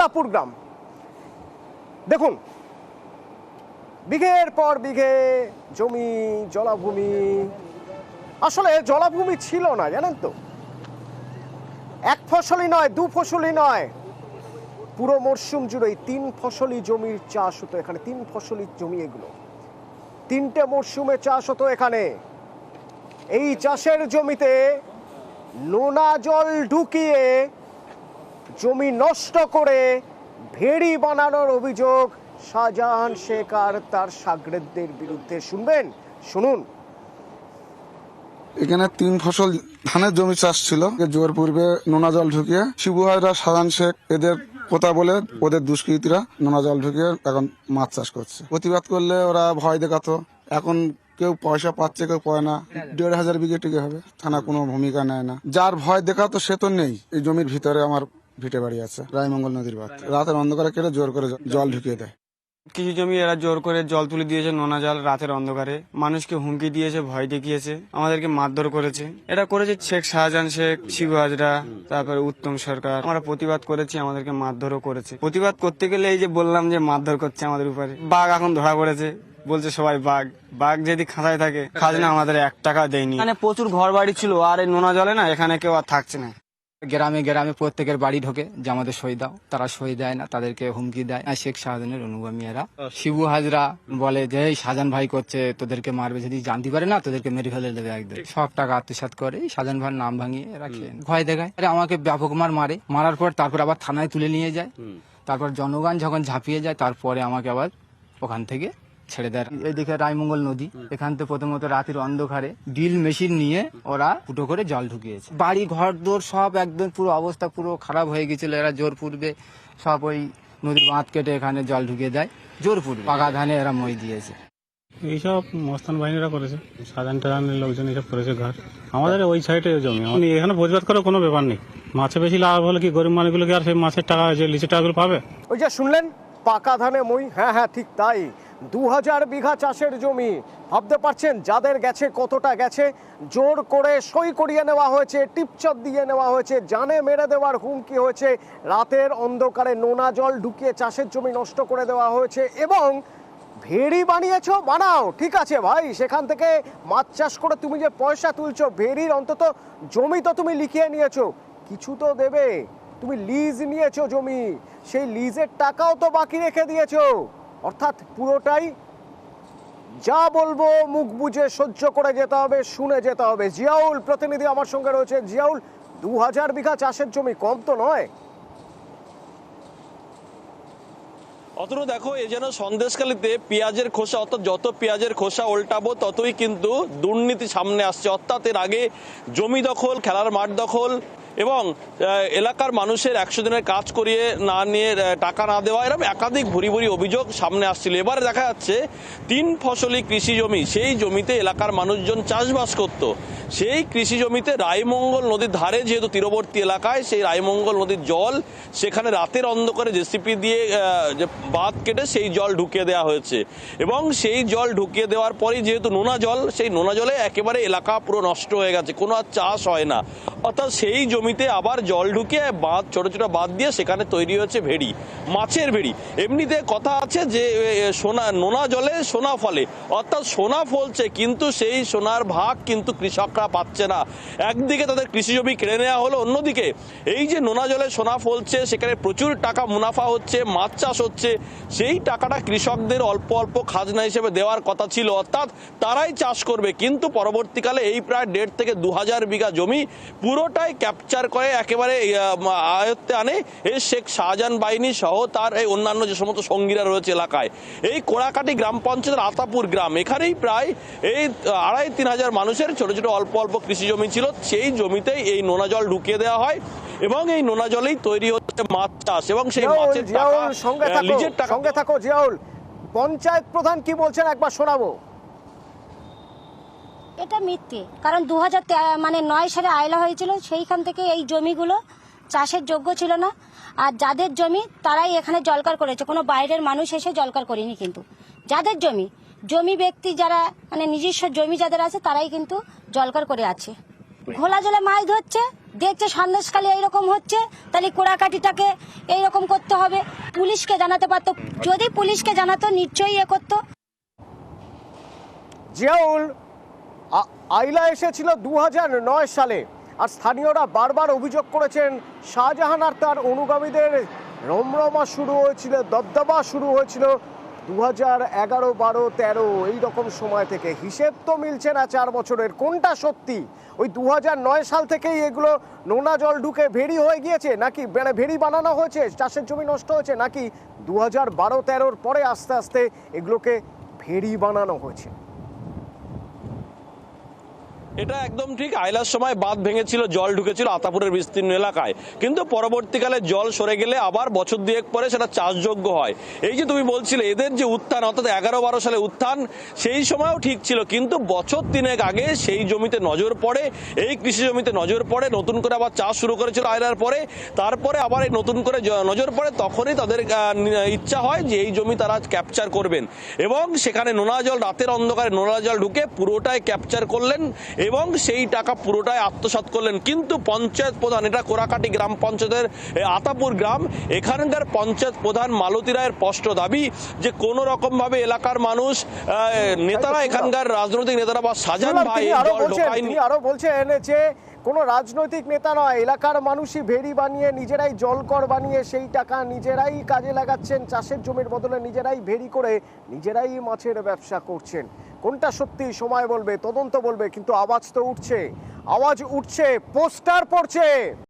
আতাপুর গ্রাম। দেখুন, বিঘের পর বিঘে জমি, জলাভূমি। আসলে জলাভূমি ছিল না, জানেন তো, এক ফসলি নয়, দু ফসলি নয়, পুরো মরশুম জুড়েই 3 ফসলি জমির চাষ হতো এখানে। 3 ফসলি জমি, এগুলো 3টে মরশুমে চাষ হতো এখানে। এই চাষের জমিতে নোনা জল ঢুকিয়ে জমি নষ্ট করে ভেড়ি বানানোর অভিযোগ শাহজাহান শেখ আর তার শাগরেদদের বিরুদ্ধে। শুনবেন, শুনুন। এখানে 3 ফসল ধানের জমি চাষ ছিল। জোর পূর্বে নোনা জল ঢুকিয়ে শিবু হাজরা, শাহজাহান শেখ এদের কথা বলে ওদের দুষ্কৃতীরা নোনা জল ঢুকিয়ে এখন মাছ চাষ করছে। প্রতিবাদ করলে ওরা ভয় দেখাতো। এখন কেউ পয়সা পাচ্ছে, কেউ পায় না। 1,500 বিঘে টিকে হবে, থানা কোনো ভূমিকা নেয় না। যার ভয় দেখাতো সে তো নেই। এই জমির ভিতরে আমার ভিটে বাড়ি আছে, রায়মঙ্গল নদীর বাঁধ। রাতের অন্ধকারে কেটে জোর করে জল ঢুকিয়ে দেয়। কিছু জমি এরা জোর করে জল তুলে দিয়েছে, নোনা জল, রাতের অন্ধকারে মানুষকে হুমকি দিয়েছে, ভয় দেখিয়েছে, আমাদেরকে মারধর করেছে। এটা করেছে শেখ শাহজাহান শেখ, শিবু হাজরা, তারপরে উত্তম সরকার। আমরা প্রতিবাদ করেছি, আমাদেরকে মারধরও করেছে। প্রতিবাদ করতে গেলে এই যে বললাম যে মারধর করছে আমাদের উপরে। বাঘ এখন ধরা পড়েছে, বলছে সবাই বাঘ। বাঘ যদি খাঁচায় থাকে, খাজনা আমাদের 1 টাকা দেয়নি। মানে প্রচুর ঘর বাড়ি ছিল, আর এই নোনা জলে না এখানে কেউ আর থাকছে না। গ্রামে গ্রামে প্রত্যেকের বাড়ি ঢোকে যে আমাদের সই দাও, তারা সই দেয় না, তাদেরকে হুমকি দেয়। আর শেখ শাহজাহানের অনুগামী এরা। শিবু হাজরা বলে যে এই শাহজাহান ভাই করছে, তোদেরকে মারবে, যদি জানতে পারে না তোদেরকে মেরে ফেলে দেবে একদম। সব টাকা আত্মসাৎ করে শাহজাহান ভাইয়ের নাম ভাঙিয়ে এরা খেয়ে ভয় দেখায়। আরে আমাকে ব্যাপক মারে, মারার পর তারপর আবার থানায় তুলে নিয়ে যায়। তারপর জনগণ যখন ঝাঁপিয়ে যায়, তারপরে আমাকে আবার ওখান থেকে ছেড়ে দেয়। এদিকে রায়মঙ্গল নদী, এখান থেকে প্রথমত রাতের অন্ধকারে ড্রিল মেশিন নিয়ে ওরা ফুটো করে জল ঢুকিয়েছে। বাড়ি ঘর দোর সব একদম পুরো অবস্থা পুরো খারাপ হয়ে গেছিল। এরা জোর পূর্বে সব ওই নদীর বাঁধ কেটে এখানে জল ঢুকিয়ে দেয়। জোর পূর্বে পাকা ধানে এরা মই দিয়েছে। এইসব মস্তান বাহিনীরা করেছে, সাধারণ টাধানের লোকজন এইসব করেছে ঘর। আমাদের ওই সাইডে জমি, এখানে প্রতিবাদ করার কোনো ব্যাপার নেই। মাছে বেশি লাভ হলে কি গরিব মানুষগুলো কি আর সেই মাছের টাকা, যে লিচের টাকাগুলো পাবে? ওই যে শুনলেন, পাকা ধানে মই। হ্যাঁ হ্যাঁ, ঠিক তাই। 2000 বিঘা চাষের জমি। ভাবতে পারছেন যাদের গেছে কতটা গেছে। জোর করে সই করিয়ে নেওয়া হয়েছে, টিপচপ দিয়ে নেওয়া হয়েছে, জানে মেরে দেওয়ার হুমকি হয়েছে। রাতের অন্ধকারে নোনা জল ঢুকিয়ে চাষের জমি নষ্ট করে দেওয়া হয়েছে। এবং ভেড়ি বানিয়েছো, বানাও, ঠিক আছে ভাই, সেখান থেকে মাছ চাষ করে তুমি যে পয়সা তুলছো, ভেড়ির অন্তত জমি তো তুমি লিখিয়ে নিয়েছো, কিছু তো দেবে। তুমি লিজ নিয়েছো জমি, সেই লিজের টাকাও তো বাকি রেখে দিয়েছো। অর্থাৎ পুরোটাই যা বলবো মুখ বুঝে সহ্য করে যেতে হবে, শুনে যেতে হবে। জিয়াউল প্রতিনিধি আমার সঙ্গে রয়েছে। জিয়াউল, 2000 বিঘা চাষের জমি কম তো নয়। অথচ দেখো, এ যেন সন্দেশখালীতে পেঁয়াজের খোসা, অর্থাৎ যত পেঁয়াজের খোসা উল্টাবো ততই কিন্তু দুর্নীতি সামনে আসছে। অর্থাৎ এর আগে জমি দখল, খেলার মাঠ দখল এবং এলাকার মানুষের 100 দিনের কাজ করিয়ে না নিয়ে টাকা না দেওয়া, এরকম একাধিক ভুরি ভুরি অভিযোগ সামনে আসছিল। এবারে দেখা যাচ্ছে 3 ফসলি কৃষি জমি, সেই জমিতে এলাকার মানুষজন চাষবাস করত। সেই কৃষি জমিতে রায়মঙ্গল নদীর ধারে, যেহেতু তীরবর্তী এলাকায়, সেই রায়মঙ্গল নদীর জল সেখানে রাতের অন্ধকারে জেসিপি দিয়ে যে বাঁধ কেটে সেই জল ঢুকিয়ে দেওয়া হয়েছে। এবং সেই জল ঢুকিয়ে দেওয়ার পরেই যেহেতু নোনা জল, সেই নোনা জলে একেবারে এলাকা পুরো নষ্ট হয়ে গেছে, কোনো আর চাষ হয় না। অর্থাৎ সেই জমিতে আবার জল ঢুকিয়ে বাঁধ, ছোট ছোট বাঁধ দিয়ে সেখানে তৈরি হয়েছে ভেড়ি, মাছের ভেড়ি। এমনিতে কথা আছে যে নোনা জলে সোনা ফলে, অর্থাৎ সোনা ফলছে, কিন্তু সেই সোনার ভাগ কিন্তু কৃষকরা পাচ্ছে না। একদিকে তাদের কৃষি জমি কেড়ে নেওয়া হলো, অন্যদিকে এই যে নোনা জলে সোনা ফলছে, সেখানে প্রচুর টাকা মুনাফা হচ্ছে, মাছ চাষ হচ্ছে, সেই টাকাটা কৃষকদের অল্প অল্প খাজনা হিসেবে দেওয়ার কথা ছিল, অর্থাৎ তারাই চাষ করবে। কিন্তু পরবর্তীকালে এই প্রায় 1.5 থেকে 2000 বিঘা জমি পুরোটাই ক্যাপচার করে একেবারে আয়ত্তে আনে এই শেখ শাহজাহান বাহিনী সহ তার এই অন্যান্য যে সমস্ত সঙ্গীরা রয়েছে এলাকায়। এই কোড়াকাটি গ্রাম পঞ্চায়েতের আতাপুর গ্রাম, এখানেই প্রায় এই 2,500-3 হাজার মানুষের ছোট ছোট অল্প অল্প কৃষি জমি ছিল। সেই জমিতেই এই নোনা জল ঢুকিয়ে দেওয়া হয় এবং এই নোনা জলেই তৈরি হচ্ছে মাছ চাষ এবং সেই মাছের টাকা, লিজের টাকা। সঙ্গে থাকো জিয়াউল। পঞ্চায়েত প্রধান কি বলছেন একবার শোনাবো। এটা মিথ্যে, কারণ 2009 সালে আয়লা হয়েছিল, সেইখান থেকে এই জমিগুলো চাষের যোগ্য ছিল না। আর যাদের জমি তারাই এখানে জলকার করেছে, কোনো বাইরের মানুষ এসে জলকার করেনি। কিন্তু যাদের জমি ব্যক্তি যারা মানে নিজস্ব জমি যাদের আছে, তারাই কিন্তু জলকার করে আছে। ঘোলা জলে মাছ ধরছে, দেখছে সন্দেশখালী এইরকম হচ্ছে, তাহলে কোড়াকাটিটাকে এইরকম করতে হবে। পুলিশকে জানাতে পারতো, যদি পুলিশকে জানাতো নিশ্চয়ই এ করতো। জিয়াউল, আইলা এসেছিল 2009 সালে, আর স্থানীয়রা বারবার অভিযোগ করেছেন শাহজাহান আর তার অনুগামীদের রমরমা শুরু হয়েছিল, দবদবা শুরু হয়েছিল 2011, 12, 13 এই রকম সময় থেকে। হিসেব তো মিলছে না 4 বছরের, কোনটা সত্যি? ওই 2009 সাল থেকেই এগুলো নোনা জল ঢুকে ভেড়ি হয়ে গিয়েছে, নাকি ভেড়ি বানানো হয়েছে, চাষের জমি নষ্ট হয়েছে, নাকি 2012-13 পরে আস্তে আস্তে এগুলোকে ভেড়ি বানানো হয়েছে? এটা একদম ঠিক। আইলার সময় বাঁধ ভেঙেছিল, জল ঢুকেছিল আতাপুরের বিস্তীর্ণ এলাকায়, কিন্তু পরবর্তীকালে জল সরে গেলে আবার বছর দুয়েক পরে সেটা চাষযোগ্য হয়। এই যে তুমি বলছিলে এদের যে উত্থান, অর্থাৎ 11-12 সালে উত্থান, সেই সময়ও ঠিক ছিল, কিন্তু বছর 3 আগে সেই জমিতে নজর পড়ে, এই কৃষি জমিতে নজর পড়ে, নতুন করে আবার চাষ শুরু করেছিল আইলার পরে, তারপরে আবার এই নতুন করে নজর পড়ে, তখনই তাদের ইচ্ছা হয় যে এই জমি তারা ক্যাপচার করবেন, এবং সেখানে নোনা জল, রাতের অন্ধকারে নোনা জল ঢুকে পুরোটাই ক্যাপচার করলেন এবং সেই টাকা পুরোটাই আত্মসাৎ করলেন। কিন্তু পঞ্চায়েত প্রধান, এটা কোরাকাটি গ্রাম পঞ্চায়েতের আতাপুর গ্রাম, এখানকার পঞ্চায়েত প্রধান মালতী রায়ের স্পষ্ট দাবি যে কোনো রকম ভাবে এলাকার মানুষ, নেতারা, এখানকার রাজনৈতিক নেতারা বা শাহজাহান ভাই তিনি আরো বলছেন যে কোনো রাজনৈতিক নেতা নয়, এলাকার মানুষই ভেড়ি বানিয়ে, নিজেরাই জলকর বানিয়ে সেই টাকা নিজেরাই কাজে লাগাচ্ছেন, চাষের জমির বদলে নিজেরাই ভেড়ি করে নিজেরাই মাছের ব্যবসা করছেন। কোনটা সত্যি সময় বলবে, তদন্ত বলবে, কিন্তু আওয়াজ তো উঠছে, আওয়াজ উঠছে, পোস্টার পড়ছে।